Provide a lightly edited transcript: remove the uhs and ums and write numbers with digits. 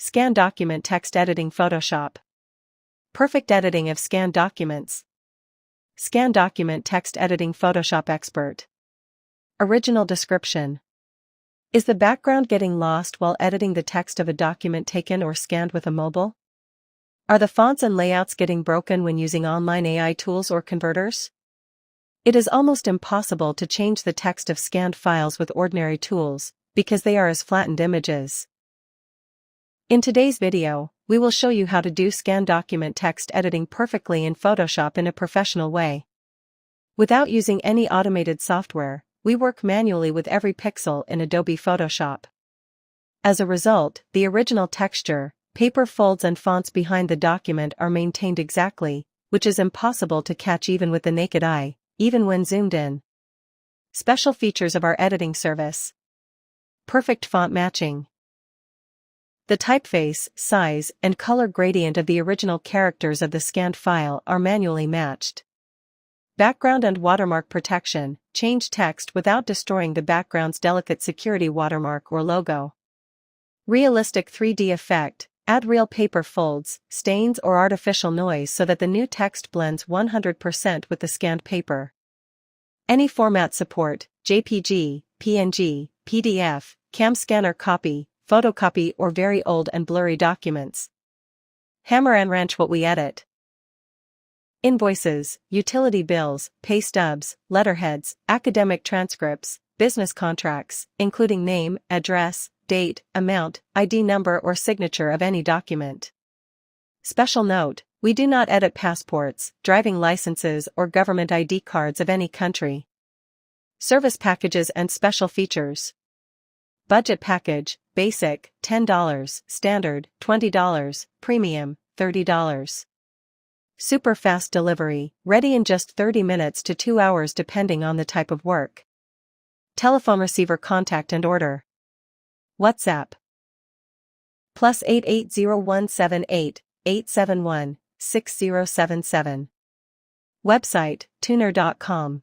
Scan document text editing Photoshop. Perfect editing of scanned documents. Scan document text editing Photoshop expert. Original description. Is the background getting lost while editing the text of a document taken or scanned with a mobile? Are the fonts and layouts getting broken when using online AI tools or converters? It is almost impossible to change the text of scanned files with ordinary tools, because they are as flattened images. In today's video, we will show you how to do scan document text editing perfectly in Photoshop in a professional way. Without using any automated software, we work manually with every pixel in Adobe Photoshop. As a result, the original texture, paper folds and fonts behind the document are maintained exactly, which is impossible to catch even with the naked eye, even when zoomed in. Special features of our editing service. Perfect font matching. The typeface, size, and color gradient of the original characters of the scanned file are manually matched. Background and watermark protection. Change text without destroying the background's delicate security watermark or logo. Realistic 3D effect. Add real paper folds, stains or artificial noise so that the new text blends 100% with the scanned paper. Any format support: JPG, PNG, PDF, CAM scanner copy, photocopy or very old and blurry documents. Hammer and wrench what we edit. Invoices, utility bills, pay stubs, letterheads, academic transcripts, business contracts, including name, address, date, amount, ID number or signature of any document. Special note: we do not edit passports, driving licenses or government ID cards of any country. Service packages and special features. Budget package: Basic, $10, Standard, $20, Premium, $30. Super fast delivery, ready in just 30 minutes to 2 hours depending on the type of work. Telephone receiver contact and order. WhatsApp. +88 0178 871 6077. Website, tuner.com.